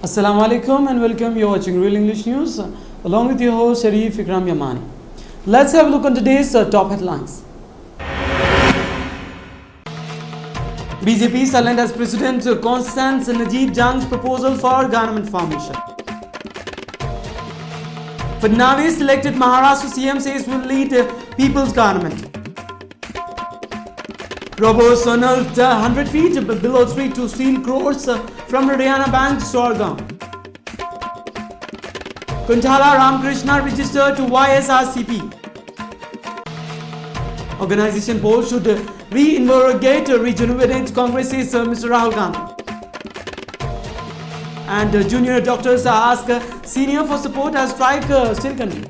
Assalamu alaikum and welcome. You're watching Real English News along with your host Sharif Ikram Yamani. Let's have a look on today's top headlines. BJP silent as President Constance Najib Jang's proposal for government formation. Fadnavis selected Maharashtra CM says will lead people's government. Robbers tunneled 100 feet below street to steal crores from Haryana Bank Sorghum. Kunthala Ramakrishna registered to YSRCP. Organization poll should reinvigorate rejuvenate Congress, says Mr. Rahul Gandhi. And junior doctors ask senior for support as strike still continues.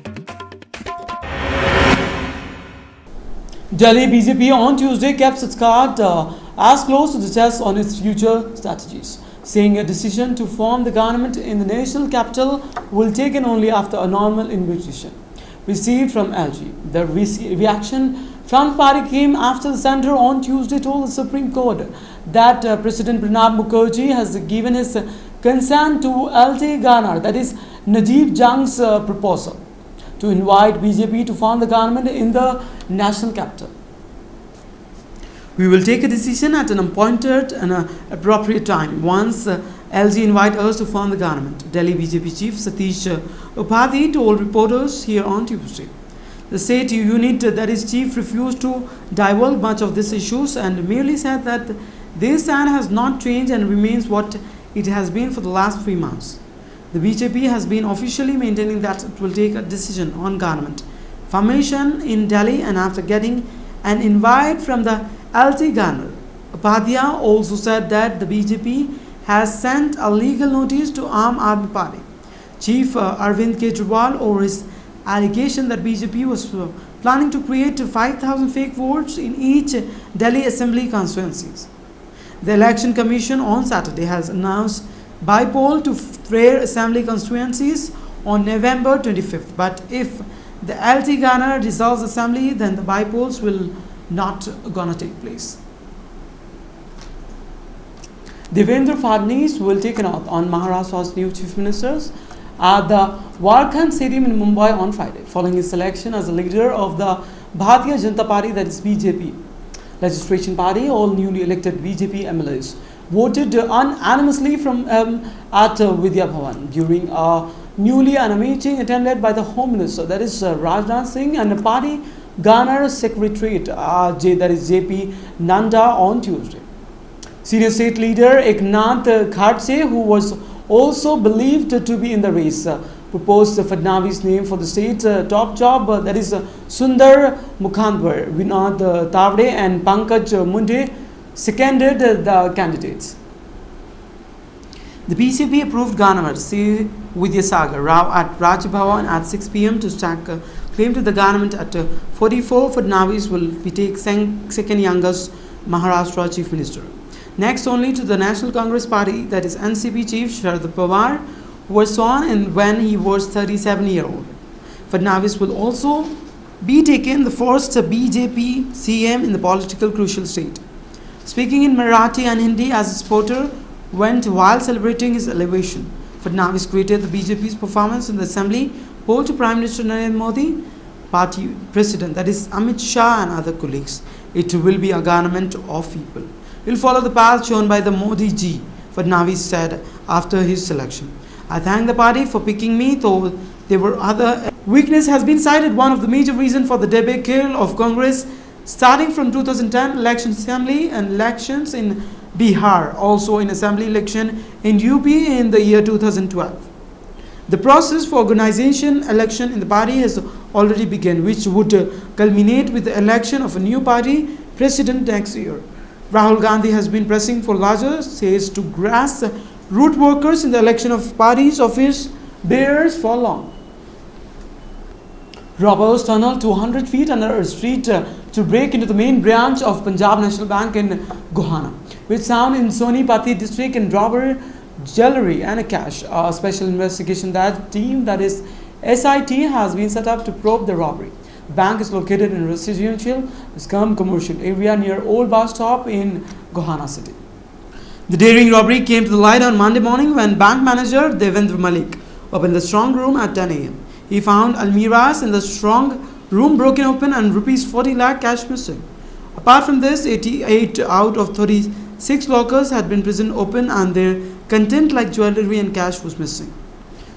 Delhi BJP on Tuesday kept its card as close to the chest on its future strategies, saying a decision to form the government in the national capital will be taken only after a normal invitation received from LG. The reaction from the party came after the centre on Tuesday told the Supreme Court that President Pranab Mukherjee has given his consent to LT Ganar, that is Najib Jang's proposal to invite BJP to form the government in the national capital. We will take a decision at an appointed and appropriate time once LG invite us to form the government, Delhi BJP Chief Satish Upadhyay told reporters here on Tuesday. The state unit, that is chief, refused to divulge much of these issues and merely said that their stand has not changed and remains what it has been for the last 3 months. The BJP has been officially maintaining that it will take a decision on government formation in Delhi and after getting an invite from the LT Ganar. Upadhyay also said that the BJP has sent a legal notice to Aam Aadmi Party Chief Arvind Kejriwal over his allegation that BJP was planning to create 5,000 fake votes in each Delhi Assembly constituencies. The Election Commission on Saturday has announced by-poll to rare Assembly constituencies on November 25th. But if the LT Ganar dissolves Assembly, then the by-polls will not gonna take place. Devendra Fadnavis will take an oath on Maharashtra's new chief ministers at the Warkhan Stadium in Mumbai on Friday, following his selection as the leader of the Bharatiya Janata Party, that is BJP legislation party. All newly elected BJP MLAs voted unanimously from at Vidya Bhavan during a newly meeting attended by the Home Minister, that is Rajnath Singh, and the party Ganar Secretariat, that is JP Nanda, on Tuesday. Senior state leader Eknath Khadse, who was also believed to be in the race, proposed Fadnavis' name for the state's top job, that is Sundar Mukhandwar. Vinod Tavde and Pankaj Munde seconded the candidates. The BJP approved Ganar C. Vidyasagar Rao at Raj Bhavan at 6 p.m. to stack claim to the government at 44. Fadnavis will be second youngest Maharashtra Chief Minister, next only to the National Congress Party, that is NCP Chief Sharad Pawar, who was sworn in when he was 37-year-old. Fadnavis will also be taken the first BJP CM in the political crucial state. Speaking in Marathi and Hindi as his supporter went while celebrating his elevation, Fadnavis created the BJP's performance in the assembly poll to Prime Minister Narendra Modi, party president, that is Amit Shah, and other colleagues. It will be a government of people. We'll follow the path shown by the Modi ji, Fadnavis said after his selection. I thank the party for picking me, though there were other weakness has been cited. One of the major reasons for the debacle of Congress starting from 2010 election assembly and elections in Bihar, also in assembly election in UP in the year 2012. The process for organization election in the party has already begun, which would culminate with the election of a new party president next year. Rahul Gandhi has been pressing for larger says to grasp root workers in the election of parties office bearers for long. Robbers tunneled 200 feet under a street to break into the main branch of Punjab National Bank in Gohana, which found in Sonipati district and robber jewelry and cash. A special investigation team, that is SIT, has been set up to probe the robbery. The bank is located in a residential, scum commercial area near Old Bus Stop in Gohana City. The daring robbery came to the light on Monday morning when bank manager Devendra Malik opened the strong room at 10 a.m. He found almiras in the strong room broken open and rupees 40 lakh cash missing. Apart from this, 88 out of 36 lockers had been prison open and their content like jewellery and cash was missing.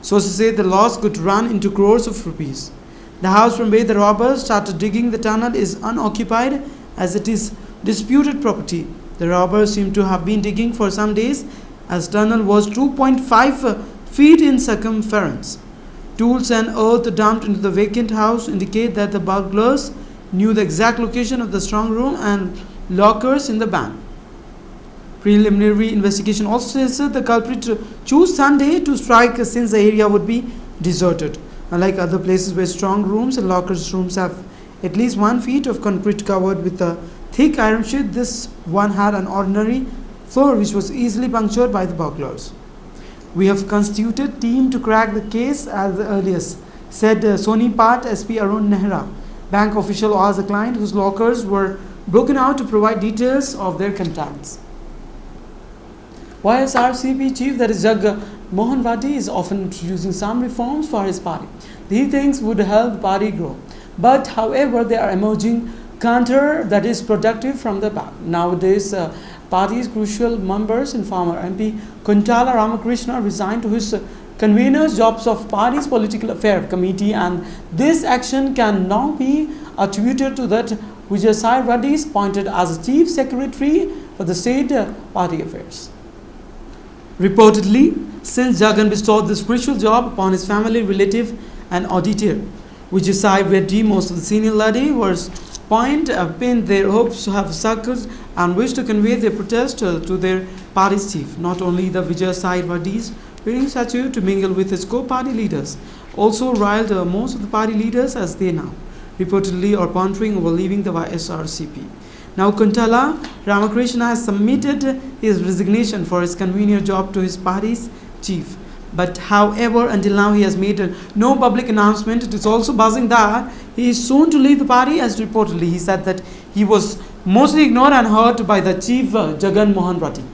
Sources say the loss could run into crores of rupees. The house from where the robbers started digging the tunnel is unoccupied as it is disputed property. The robbers seem to have been digging for some days as tunnel was 2.5 feet in circumference. Tools and earth dumped into the vacant house indicate that the burglars knew the exact location of the strong room and lockers in the bank. Preliminary investigation also says that the culprit chose Sunday to strike since the area would be deserted. Unlike other places where strong rooms and lockers rooms have at least 1 feet of concrete covered with a thick iron sheet, this one had an ordinary floor which was easily punctured by the burglars. We have constituted team to crack the case at the earliest, said Sonipat SP Arun Nehra. Bank official asked the client whose lockers were broken out to provide details of their contacts. YSRCP chief, that is Jag Mohan Vati, is often introducing some reforms for his party. He thinks would help the party grow. But however, they are emerging counter that is productive from the back. Nowadays, party's crucial members and former MP Kuntala Ramakrishna resigned to his convener's jobs of party's political affair committee, and this action can now be attributed to that Vijay Sai Reddy is appointed as chief secretary for the state party affairs. Reportedly, since Jagan bestowed this crucial job upon his family relative and auditor, Vijay Sai Reddy, most of the senior leaders pinned their hopes to have success and wish to convey their protest to their party's chief. Not only the Vijay Sai Reddy's wearing statue to mingle with his co-party leaders also riled most of the party leaders as they now reportedly are pondering over leaving the YSRCP. Now Kuntala Ramakrishna has submitted his resignation for his convener job to his party's chief. But however, until now he has made no public announcement. It is also buzzing that he is soon to leave the party, as reportedly he said that he was mostly ignored and hurt by the chief Jagan Mohan Reddy.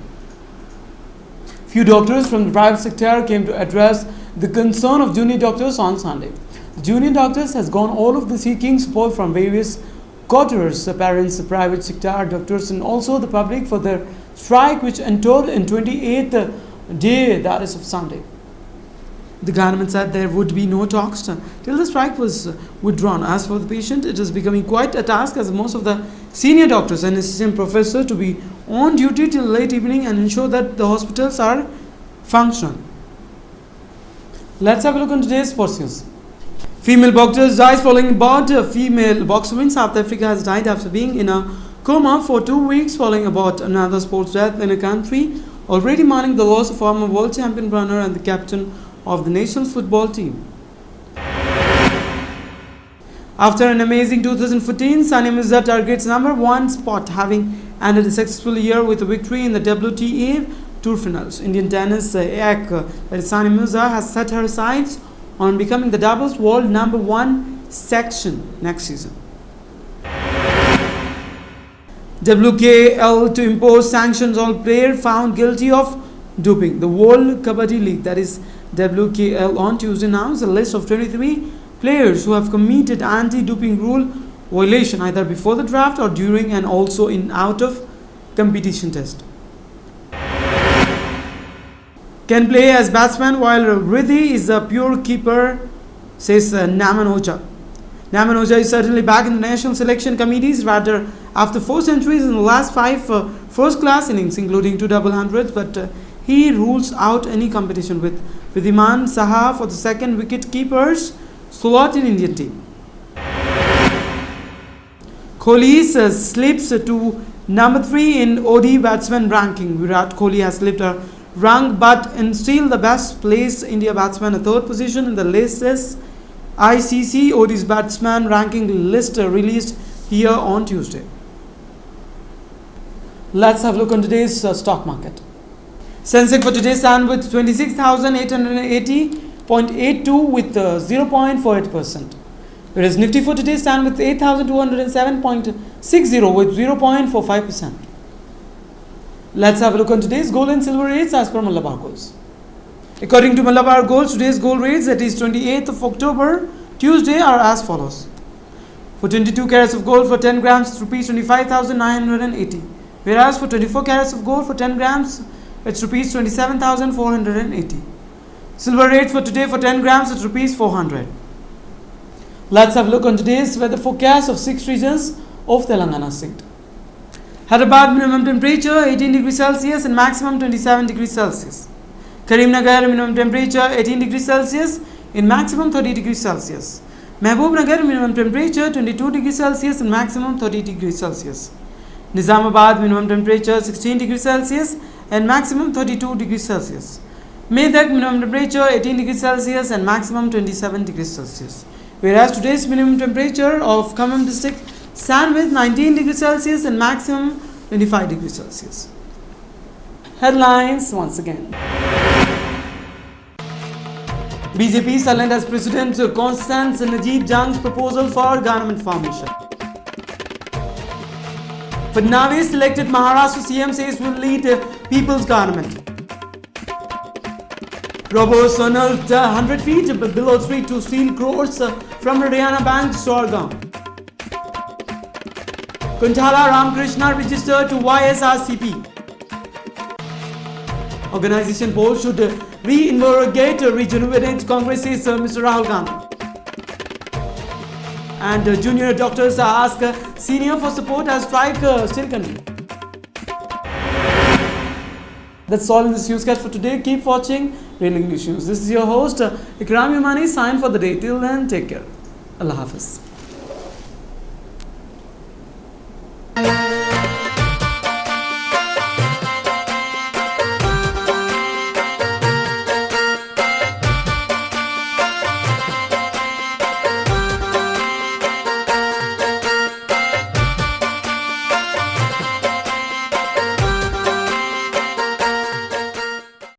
Few doctors from the private sector came to address the concern of junior doctors on Sunday. The junior doctors has gone all of the seeking support from various quarters, parents, private sector doctors and also the public for their strike which entered in 28th day, that is of Sunday. The government said there would be no talks till the strike was withdrawn. As for the patient, it is becoming quite a task as most of the senior doctors and assistant professors to be on duty till late evening and ensure that the hospitals are functional. Let's have a look on today's sports news. Female boxers dies following bout. A female boxer in South Africa has died after being in a coma for 2 weeks following about another sports death in a country already mourning the loss of former world champion runner and the captain of the national football team. After an amazing 2014, Sania Mirza targets #1 spot, having ended a successful year with a victory in the WTA Tour finals. Indian tennis egg Sania Mirza has set her sights on becoming the doubles world #1 section next season. WKL to impose sanctions on player found guilty of doping. The World Kabaddi League, that is WKL, on Tuesday announced a list of 23 players who have committed anti-doping rule violation either before the draft or during and also in out of competition test. Can play as batsman while Riddhi is a pure keeper, says Naman Oja. Naman Oja is certainly back in the national selection committees rather after 4 centuries in the last 5 first-class innings, including 2 double hundreds, but he rules out any competition with Ridhiman Saha for the second wicket-keeper's slot in Indian team. Kohli slips to number 3 in ODI batsman ranking. Virat Kohli has slipped a rank but is still the best placed India batsman, a 3rd position in the latest ICC ODI batsman ranking list released here on Tuesday. Let's have a look on today's stock market. Sensex for today stand with 26,880.82 with 0.48%. Whereas Nifty for today stand with 8,207.60 with 0.45%. Let's have a look on today's gold and silver rates as per Malabar Golds. According to Malabar Golds, today's gold rates, that is 28th of October, Tuesday, are as follows. For 22 carats of gold for 10 grams, it's rupees 25,980. Whereas for 24 carats of gold for 10 grams, it's rupees 27,480. Silver rates for today for 10 grams, it's rupees 400. Let's have a look on today's weather forecast of 6 regions of Telangana state. Hyderabad minimum temperature 18 degrees Celsius and maximum 27 degrees Celsius. Karimnagar minimum temperature 18 degrees Celsius in maximum 30 degrees Celsius. Mehboob-Nagar minimum temperature 22 degrees Celsius and maximum 30 degrees Celsius. Nizamabad minimum temperature 16 degrees Celsius and maximum 32 degrees Celsius. Medak minimum temperature 18 degrees Celsius and maximum 27 degrees Celsius. Whereas today's minimum temperature of Khammam district stand with 19 degrees Celsius and maximum 25 degrees Celsius. Headlines once again. BJP silent as President Constance Najib Jang's proposal for government formation. Fadnavis selected Maharashtra CM says will lead people's government. Robbers unearthed 100 feet below street to steal crores from Haryana Bank Sorghum. Kunthala Ramakrishna registered to YSRCP. Organization board should reinvigorate rejuvenate Congress, says Mr. Rahul Gandhi. And junior doctors ask senior for support as strike still continue. That's all in this newscast for today. Keep watching Real English News. This is your host Ikram Imani. Sign for the day. Till then, take care. Allah Hafiz.